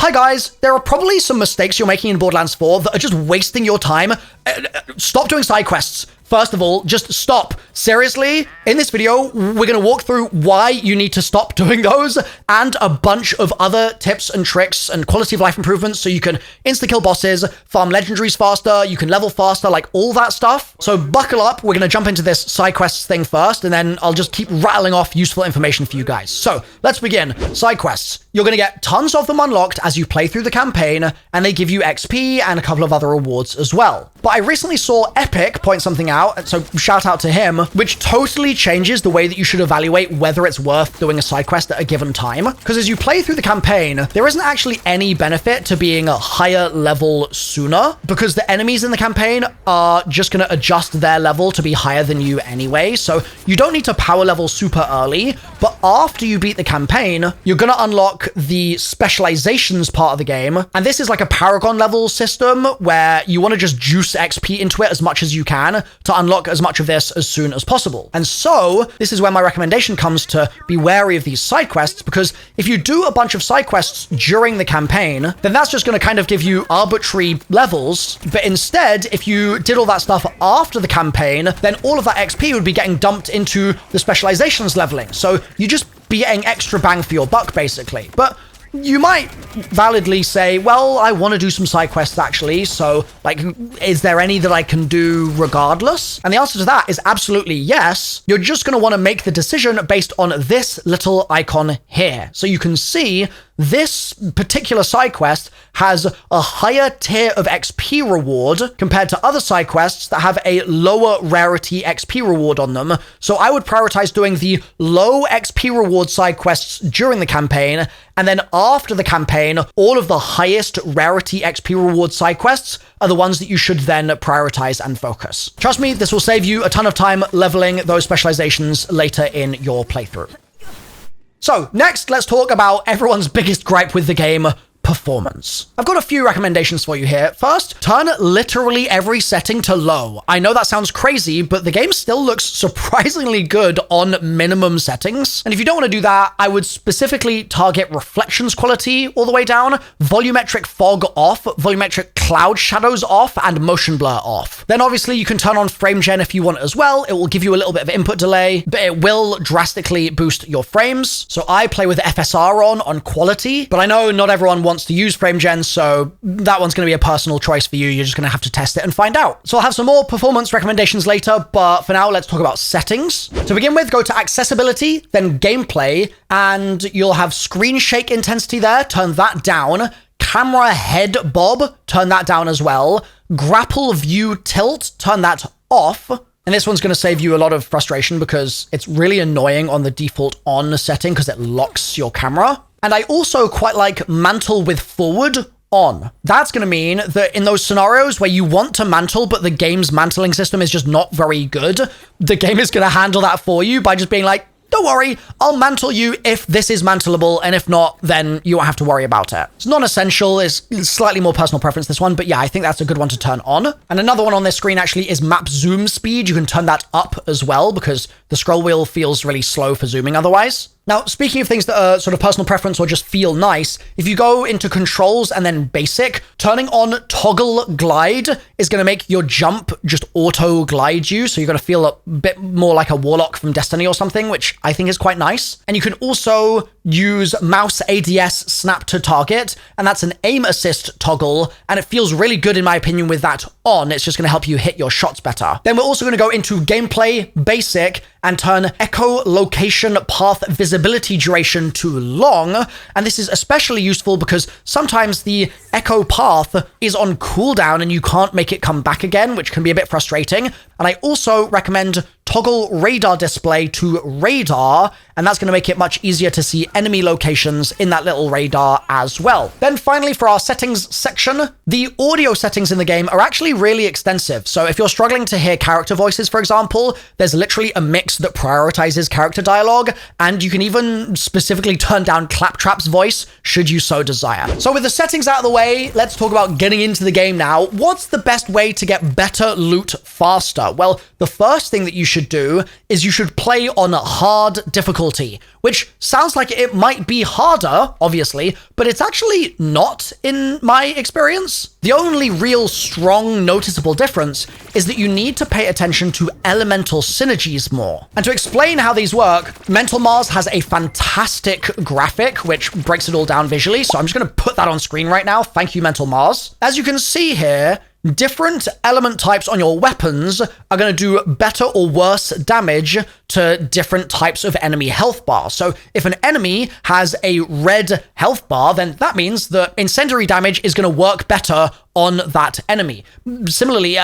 Hi guys, there are probably some mistakes you're making in Borderlands 4 that are just wasting your time. Stop doing side quests. First of all, just stop. Seriously, in this video, we're going to walk through why you need to stop doing those and a bunch of other tips and tricks and quality of life improvements so you can insta-kill bosses, farm legendaries faster, you can level faster, like all that stuff. So buckle up, we're going to jump into this side quests thing first, and then I'll just keep rattling off useful information for you guys. So let's begin. Side quests. You're going to get tons of them unlocked as you play through the campaign, and they give you XP and a couple of other rewards as well. But I recently saw Epic point something out, so shout out to him, which totally changes the way that you should evaluate whether it's worth doing a side quest at a given time. Because as you play through the campaign, there isn't actually any benefit to being a higher level sooner, because the enemies in the campaign are just going to adjust their level to be higher than you anyway. So you don't need to power level super early, but after you beat the campaign, you're going to unlock the specializations part of the game. And this is like a Paragon level system where you want to just juice XP into it as much as you can to unlock as much of this as soon as possible. And so this is where my recommendation comes to be wary of these side quests, because if you do a bunch of side quests during the campaign, then that's just going to kind of give you arbitrary levels. But instead, if you did all that stuff after the campaign, then all of that XP would be getting dumped into the specializations leveling. So you just be getting extra bang for your buck, basically. But you might validly say, well, I want to do some side quests actually, so like, is there any that I can do regardless? And the answer to that is absolutely yes. You're just going to want to make the decision based on this little icon here. So you can see this particular side quest has a higher tier of XP reward compared to other side quests that have a lower rarity XP reward on them. So I would prioritize doing the low XP reward side quests during the campaign, and then after the campaign, all of the highest rarity XP reward side quests are the ones that you should then prioritize and focus. Trust me, this will save you a ton of time leveling those specializations later in your playthrough. So next, let's talk about everyone's biggest gripe with the game, performance. I've got a few recommendations for you here. First, turn literally every setting to low. I know that sounds crazy, but the game still looks surprisingly good on minimum settings. And if you don't want to do that, I would specifically target reflections quality all the way down, volumetric fog off, volumetric cloud shadows off, and motion blur off. Then obviously you can turn on frame gen if you want as well. It will give you a little bit of input delay, but it will drastically boost your frames. So I play with FSR on quality, but I know not everyone wants to use frame gen, so that one's going to be a personal choice for you. You're just going to have to test it and find out. So I'll have some more performance recommendations later, but for now, let's talk about settings. To begin with, go to accessibility, then gameplay, and you'll have screen shake intensity there. Turn that down. Camera head bob, turn that down as well. Grapple view tilt, turn that off. And this one's going to save you a lot of frustration because it's really annoying on the default on setting because it locks your camera. And I also quite like mantle with forward on. That's going to mean that in those scenarios where you want to mantle, but the game's mantling system is just not very good, the game is going to handle that for you by just being like, don't worry, I'll mantle you if this is mantleable, and if not, then you won't have to worry about it. It's non-essential, it's slightly more personal preference, this one, but yeah, I think that's a good one to turn on. And another one on this screen actually is map zoom speed. You can turn that up as well because the scroll wheel feels really slow for zooming otherwise. Now, speaking of things that are sort of personal preference or just feel nice, if you go into controls and then basic, turning on toggle glide is going to make your jump just auto glide you. So you're going to feel a bit more like a warlock from Destiny or something, which I think is quite nice. And you can also use mouse ADS snap to target, and that's an aim assist toggle. And it feels really good in my opinion with that on. It's just going to help you hit your shots better. Then we're also going to go into gameplay basic and turn echo location path visibility duration to long. And this is especially useful because sometimes the echo path is on cooldown and you can't make it come back again, which can be a bit frustrating. And I also recommend toggle radar display to radar, and that's going to make it much easier to see enemy locations in that little radar as well. Then finally, for our settings section, the audio settings in the game are actually really extensive. So if you're struggling to hear character voices, for example, there's literally a mix that prioritizes character dialogue, and you can even specifically turn down Claptrap's voice should you so desire. So with the settings out of the way, let's talk about getting into the game now. What's the best way to get better loot faster? harder? Well, the first thing that you should do is you should play on hard difficulty, which sounds like it might be harder, obviously, but it's actually not in my experience. The only real strong noticeable difference is that you need to pay attention to elemental synergies more. And to explain how these work, Mental Mars has a fantastic graphic which breaks it all down visually, so I'm just going to put that on screen right now. Thank you, Mental Mars. As you can see here, different element types on your weapons are going to do better or worse damage to different types of enemy health bars. So if an enemy has a red health bar, then that means that incendiary damage is going to work better on that enemy. Similarly,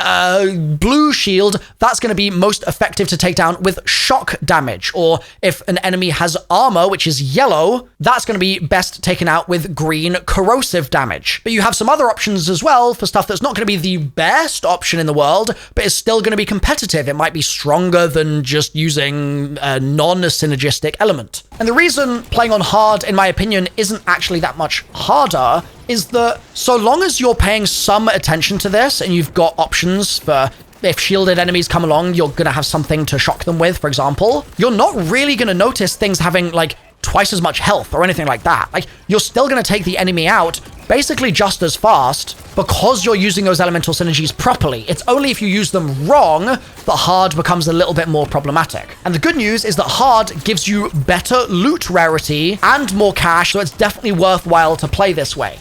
blue shield, that's going to be most effective to take down with shock damage. Or if an enemy has armor, which is yellow, that's going to be best taken out with green corrosive damage. But you have some other options as well for stuff that's not going to be the best option in the world, but is still going to be competitive. It might be stronger than just using a non-synergistic element. And the reason playing on hard, in my opinion, isn't actually that much harder is that so long as you're paying some attention to this and you've got options for if shielded enemies come along, you're going to have something to shock them with, for example, you're not really going to notice things having like twice as much health or anything like that. Like, you're still going to take the enemy out basically just as fast because you're using those elemental synergies properly. It's only if you use them wrong that hard becomes a little bit more problematic. And the good news is that hard gives you better loot rarity and more cash, so it's definitely worthwhile to play this way.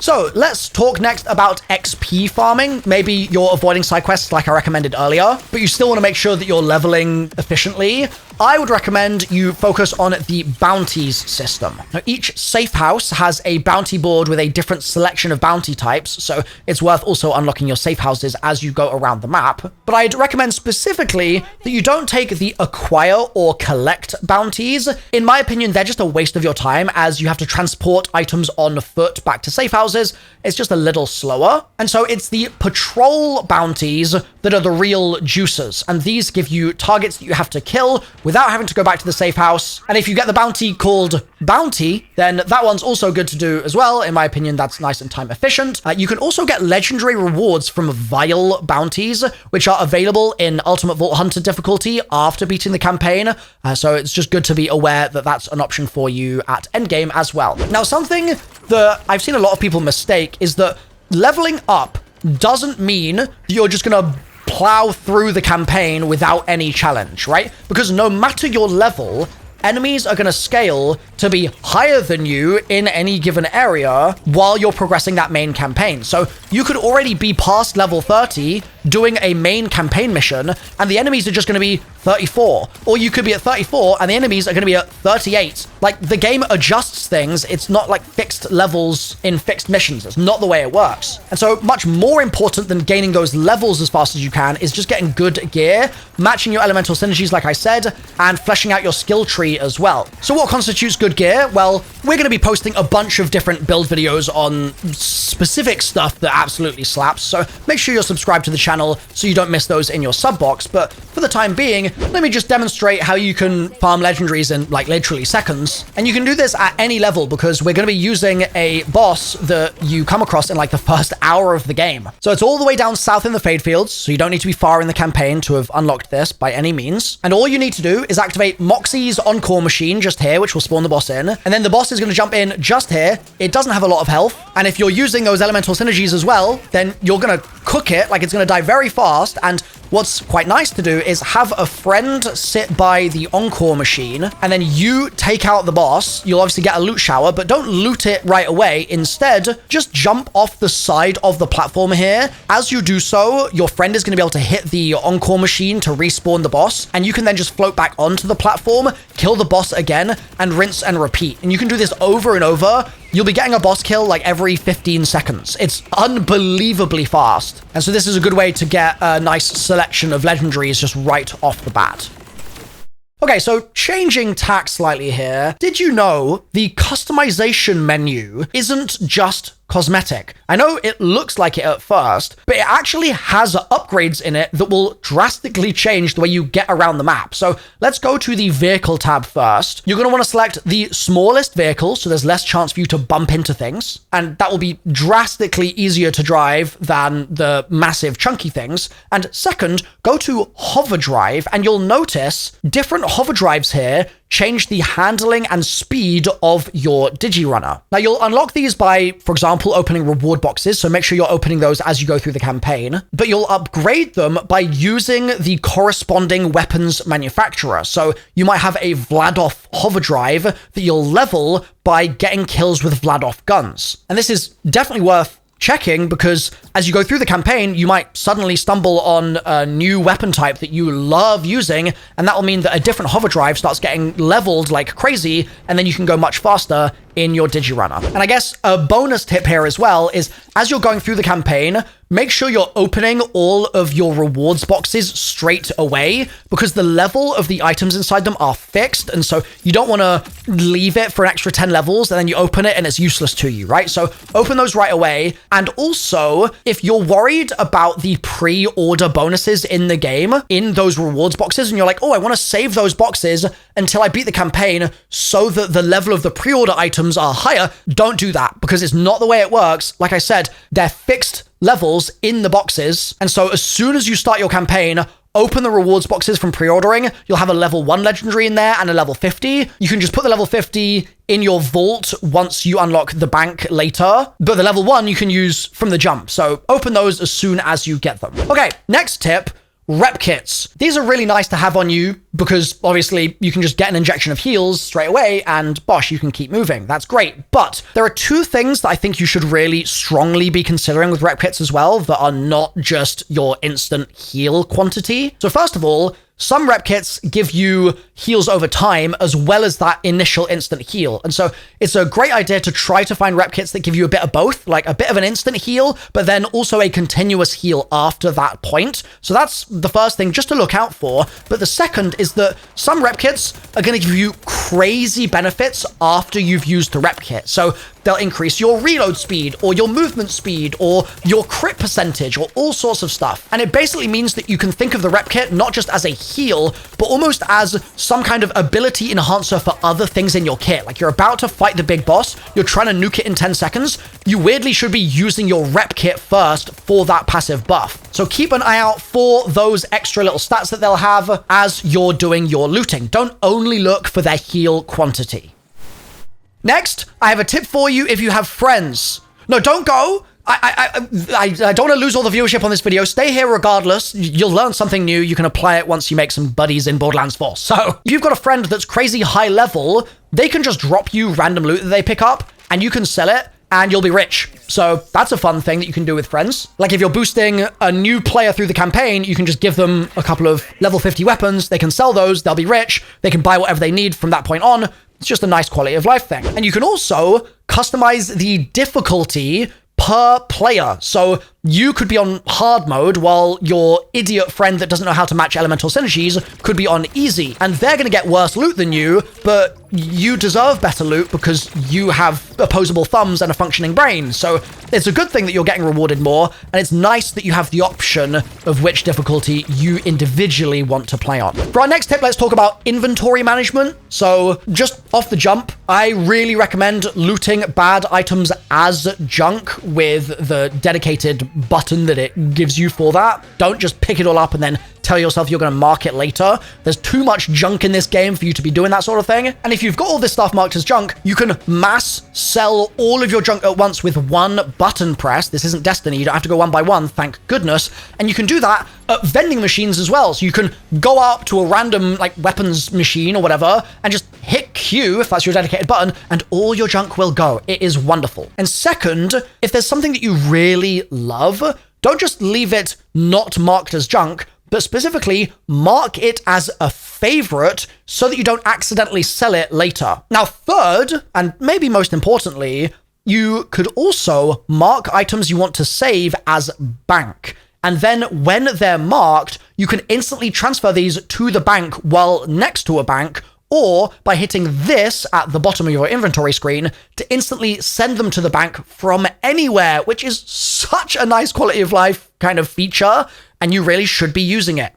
So let's talk next about XP farming. Maybe you're avoiding side quests like I recommended earlier, but you still want to make sure that you're leveling efficiently. I would recommend you focus on the bounties system. Now, each safe house has a bounty board with a different selection of bounty types, so it's worth also unlocking your safe houses as you go around the map. But I'd recommend specifically that you don't take the acquire or collect bounties. In my opinion, they're just a waste of your time as you have to transport items on foot back to safe houses. It's just a little slower. And so it's the patrol bounties that are the real juicers. And these give you targets that you have to kill without having to go back to the safe house. And if you get the bounty called Bounty, then that one's also good to do as well. In my opinion, that's nice and time efficient. You can also get legendary rewards from Vile bounties, which are available in Ultimate Vault Hunter difficulty after beating the campaign. So it's just good to be aware that that's an option for you at endgame as well. Now, something that I've seen a lot of people mistake is that leveling up doesn't mean that you're just going to plow through the campaign without any challenge, right? Because no matter your level, enemies are going to scale to be higher than you in any given area while you're progressing that main campaign. So you could already be past level 30 doing a main campaign mission, and the enemies are just going to be 34. Or you could be at 34 and the enemies are going to be at 38. Like, the game adjusts things. It's not like fixed levels in fixed missions. It's not the way it works. And so much more important than gaining those levels as fast as you can is just getting good gear, matching your elemental synergies, like I said, and fleshing out your skill tree as well. So what constitutes good gear? Well, we're going to be posting a bunch of different build videos on specific stuff that absolutely slaps. So make sure you're subscribed to the channel so you don't miss those in your sub box. But for the time being, let me just demonstrate how you can farm legendaries in like literally seconds. And you can do this at any level because we're going to be using a boss that you come across in like the first hour of the game. So it's all the way down south in the Fade Fields, so you don't need to be far in the campaign to have unlocked this by any means. And all you need to do is activate Moxie's Encore machine just here, which will spawn the boss in. And then the boss is going to jump in just here. It doesn't have a lot of health. And if you're using those elemental synergies as well, then you're going to cook it, like it's going to die very fast. And what's quite nice to do is have a friend sit by the Encore machine, and then you take out the boss. You'll obviously get a loot shower, but don't loot it right away. Instead, just jump off the side of the platform here. As you do so, your friend is going to be able to hit the Encore machine to respawn the boss, and you can then just float back onto the platform, kill the boss again, and rinse and repeat. And you can do this over and over. You'll be getting a boss kill like every 15 seconds. It's unbelievably fast. And so this is a good way to get a nice selection of legendaries just right off the bat. Okay, so changing tack slightly here. Did you know the customization menu isn't just cosmetic. I know it looks like it at first, but it actually has upgrades in it that will drastically change the way you get around the map. So let's go to the vehicle tab first. You're going to want to select the smallest vehicle, so there's less chance for you to bump into things, and that will be drastically easier to drive than the massive chunky things. And second, go to hover drive, and you'll notice different hover drives here change the handling and speed of your Digirunner. Now, you'll unlock these by, for example, opening reward boxes, so make sure you're opening those as you go through the campaign, but you'll upgrade them by using the corresponding weapons manufacturer. So you might have a Vladof hover drive that you'll level by getting kills with Vladof guns. And this is definitely worth checking, because as you go through the campaign, you might suddenly stumble on a new weapon type that you love using, and that will mean that a different hover drive starts getting leveled like crazy, and then you can go much faster in your Digirunner. And I guess a bonus tip here as well is, as you're going through the campaign, make sure you're opening all of your rewards boxes straight away, because the level of the items inside them are fixed, and so you don't want to leave it for an extra 10 levels and then you open it and it's useless to you, right? So open those right away. And also, if you're worried about the pre-order bonuses in the game, in those rewards boxes, and you're like, oh, I want to save those boxes until I beat the campaign so that the level of the pre-order items are higher, don't do that, because it's not the way it works. Like I said, they're fixed levels in the boxes, and so as soon as you start your campaign, open the rewards boxes from pre-ordering. You'll have a level 1 legendary in there and a level 50. You can just put the level 50 in your vault once you unlock the bank later, but the level 1 you can use from the jump. So open those as soon as you get them. Okay, next tip. Rep kits. These are really nice to have on you because obviously you can just get an injection of heals straight away and bosh, you can keep moving. That's great. But there are two things that I think you should really strongly be considering with rep kits as well that are not just your instant heal quantity. So first of all, some rep kits give you heals over time as well as that initial instant heal. And so it's a great idea to try to find rep kits that give you a bit of both, like a bit of an instant heal, but then also a continuous heal after that point. So that's the first thing just to look out for. But the second is that some rep kits are going to give you crazy benefits after you've used the rep kit. So they'll increase your reload speed or your movement speed or your crit percentage or all sorts of stuff. And it basically means that you can think of the rep kit not just as a heal, but almost as some kind of ability enhancer for other things in your kit. Like you're about to fight the big boss, you're trying to nuke it in 10 seconds, you weirdly should be using your rep kit first for that passive buff. So keep an eye out for those extra little stats that they'll have as you're doing your looting. Don't only look for their heal quantity. Next, I have a tip for you if you have friends. No, don't go. I don't want to lose all the viewership on this video. Stay here regardless. You'll learn something new. You can apply it once you make some buddies in Borderlands 4. So if you've got a friend that's crazy high level, they can just drop you random loot that they pick up and you can sell it and you'll be rich. So that's a fun thing that you can do with friends. Like if you're boosting a new player through the campaign, you can just give them a couple of level 50 weapons. They can sell those. They'll be rich. They can buy whatever they need from that point on. It's just a nice quality of life thing. And you can also customize the difficulty per player. So you could be on hard mode while your idiot friend that doesn't know how to match elemental synergies could be on easy. And they're going to get worse loot than you, but you deserve better loot because you have opposable thumbs and a functioning brain. So it's a good thing that you're getting rewarded more, and it's nice that you have the option of which difficulty you individually want to play on. For our next tip, let's talk about inventory management. So just off the jump, I really recommend looting bad items as junk with the dedicated button that it gives you for that. Don't just pick it all up and then tell yourself you're going to mark it later. There's too much junk in this game for you to be doing that sort of thing. And if you've got all this stuff marked as junk, you can mass sell all of your junk at once with one button press. This isn't Destiny. You don't have to go one by one, thank goodness. And you can do that at vending machines as well. So you can go up to a random like weapons machine or whatever and just hit Q if that's your dedicated button and all your junk will go. It is wonderful. And second, if there's something that you really love, don't just leave it not marked as junk, but specifically mark it as a favorite so that you don't accidentally sell it later. Now, third, and maybe most importantly, you could also mark items you want to save as bank. And then when they're marked, you can instantly transfer these to the bank while next to a bank or by hitting this at the bottom of your inventory screen to instantly send them to the bank from anywhere, which is such a nice quality of life kind of feature, and you really should be using it.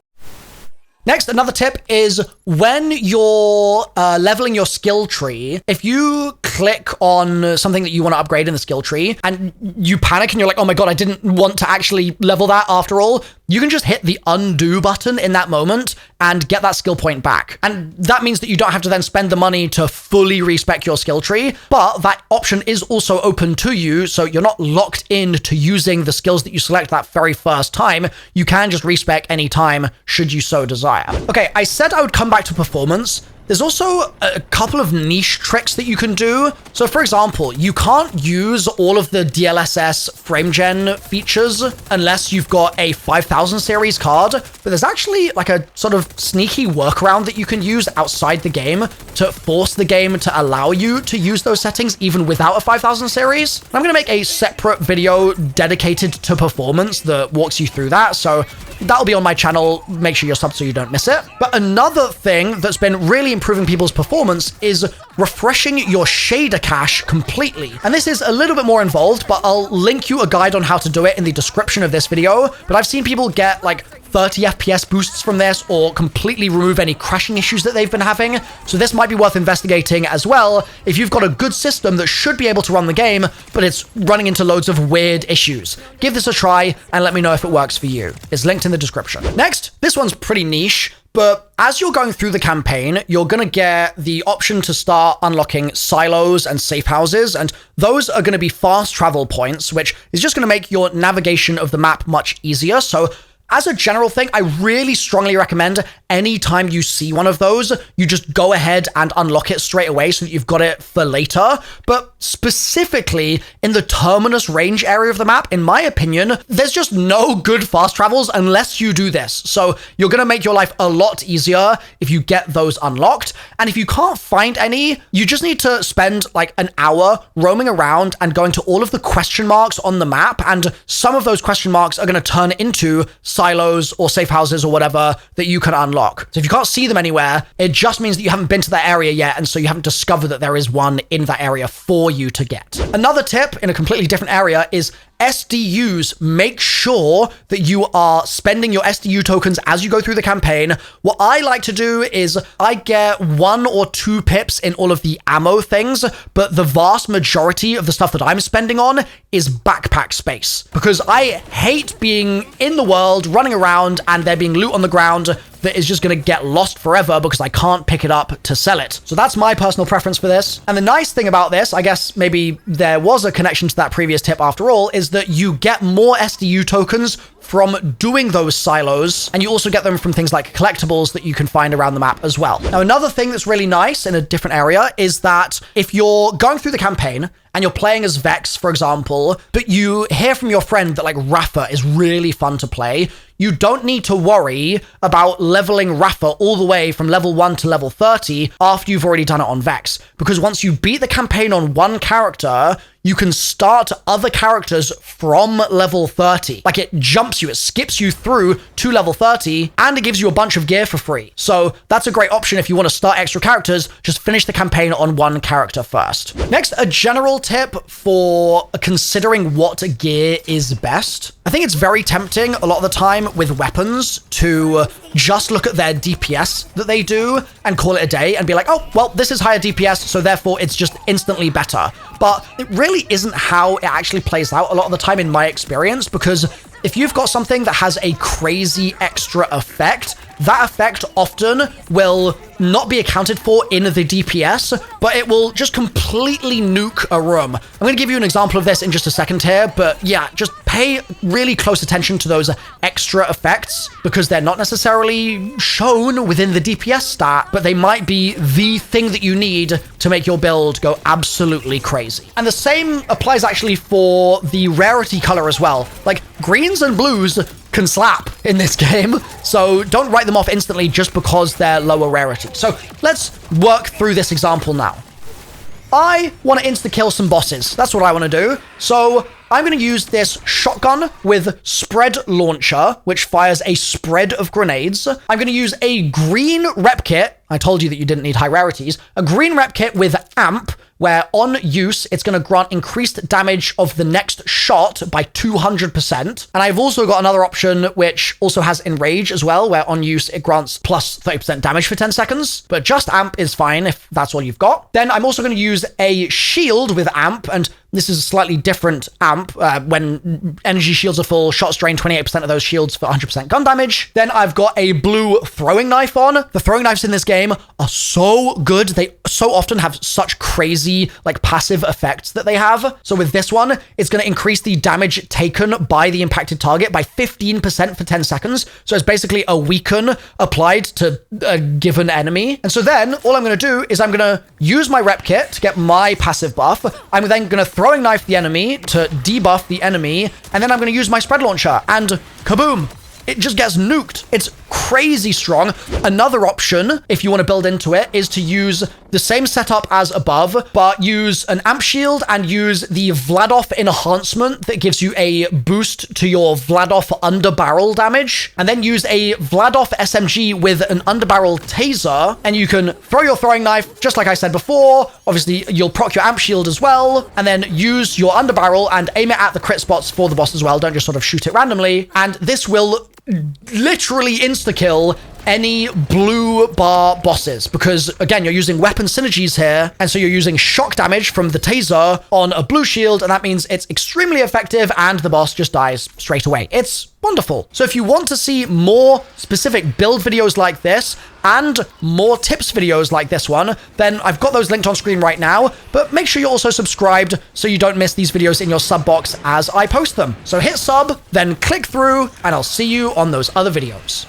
Next, another tip is when you're leveling your skill tree, if you click on something that you want to upgrade in the skill tree and you panic and you're like, oh my God, I didn't want to actually level that after all, you can just hit the undo button in that moment and get that skill point back. And that means that you don't have to then spend the money to fully respec your skill tree, but that option is also open to you, so you're not locked in to using the skills that you select that very first time. You can just respec any time should you so desire. Okay, I said I would come back to performance. There's also a couple of niche tricks that you can do. So for example, you can't use all of the DLSS frame gen features unless you've got a 5000 series card, but there's actually like a sort of sneaky workaround that you can use outside the game to force the game to allow you to use those settings even without a 5000 series. And I'm gonna make a separate video dedicated to performance that walks you through that, so that'll be on my channel. Make sure you're subbed so you don't miss it. But another thing that's been really improving people's performance is refreshing your shader cache completely. And this is a little bit more involved, but I'll link you a guide on how to do it in the description of this video. But I've seen people get like 30 FPS boosts from this or completely remove any crashing issues that they've been having. So this might be worth investigating as well if you've got a good system that should be able to run the game, but it's running into loads of weird issues. Give this a try and let me know if it works for you. It's linked in the description. Next, this one's pretty niche, but as you're going through the campaign, you're going to get the option to start unlocking silos and safe houses, and those are going to be fast travel points, which is just going to make your navigation of the map much easier. So as a general thing, I really strongly recommend anytime you see one of those, you just go ahead and unlock it straight away so that you've got it for later. But specifically in the terminus range area of the map, in my opinion, there's just no good fast travels unless you do this. So you're going to make your life a lot easier if you get those unlocked. And if you can't find any, you just need to spend like an hour roaming around and going to all of the question marks on the map. And some of those question marks are going to turn into silos or safe houses or whatever that you can unlock. So if you can't see them anywhere, it just means that you haven't been to that area yet, and so you haven't discovered that there is one in that area for you to get. Another tip in a completely different area is SDUs. Make sure that you are spending your SDU tokens as you go through the campaign. What I like to do is I get 1 or 2 pips in all of the ammo things, but the vast majority of the stuff that I'm spending on is backpack space, because I hate being in the world, running around, and there being loot on the ground that is just going to get lost forever because I can't pick it up to sell it. So that's my personal preference for this. And the nice thing about this, I guess maybe there was a connection to that previous tip after all, is that you get more SDU tokens from doing those silos, and you also get them from things like collectibles that you can find around the map as well. Now, another thing that's really nice in a different area is that if you're going through the campaign and you're playing as Vex, for example, but you hear from your friend that like Rafa is really fun to play, you don't need to worry about leveling Rafa all the way from level 1 to level 30 after you've already done it on Vex. Because once you beat the campaign on one character, you can start other characters from level 30. Like it jumps you, it skips you through to level 30, and it gives you a bunch of gear for free. So that's a great option if you want to start extra characters. Just finish the campaign on one character first. Next, a general tip for considering what gear is best. I think it's very tempting a lot of the time with weapons to just look at their DPS that they do and call it a day and be like, oh, well, this is higher DPS, so therefore it's just instantly better. But it really isn't how it actually plays out a lot of the time in my experience, because if you've got something that has a crazy extra effect, that effect often will not be accounted for in the DPS, but it will just completely nuke a room. I'm going to give you an example of this in just a second here, but yeah, just pay really close attention to those extra effects, because they're not necessarily shown within the DPS stat, but they might be the thing that you need to make your build go absolutely crazy. And the same applies actually for the rarity color as well. Like greens and blues can slap in this game, so don't write them off instantly just because they're lower rarity. So let's work through this example now. I want to insta-kill some bosses. That's what I want to do. So I'm going to use this shotgun with spread launcher, which fires a spread of grenades. I'm going to use a green rep kit. I told you that you didn't need high rarities. A green rep kit with amp, where on use, it's going to grant increased damage of the next shot by 200%. And I've also got another option, which also has enrage as well, where on use, it grants plus 30% damage for 10 seconds. But just amp is fine if that's all you've got. Then I'm also going to use a shield with amp, and this is a slightly different amp. When energy shields are full, shots drain 28% of those shields for 100% gun damage. Then I've got a blue throwing knife on. The throwing knives in this game are so good. They so often have such crazy, like, passive effects that they have. So with this one, it's going to increase the damage taken by the impacted target by 15% for 10 seconds. So it's basically a weaken applied to a given enemy. And so then all I'm going to do is I'm going to use my rep kit to get my passive buff. I'm then going to throwing knife the enemy to debuff the enemy, and then I'm going to use my spread launcher, and kaboom! It just gets nuked. It's crazy strong. Another option, if you want to build into it, is to use the same setup as above, but use an amp shield and use the Vladoff enhancement that gives you a boost to your Vladoff underbarrel damage, and then use a Vladoff SMG with an underbarrel taser, and you can throw your throwing knife, just like I said before. Obviously, you'll proc your amp shield as well, and then use your underbarrel and aim it at the crit spots for the boss as well. Don't just sort of shoot it randomly, and this will literally insta-kill any blue bar bosses, because again, you're using weapon synergies here, and so you're using shock damage from the taser on a blue shield, and that means it's extremely effective and the boss just dies straight away. It's wonderful. So if you want to see more specific build videos like this and more tips videos like this one, then I've got those linked on screen right now, but make sure you're also subscribed so you don't miss these videos in your sub box as I post them. So hit sub, then click through, and I'll see you on those other videos.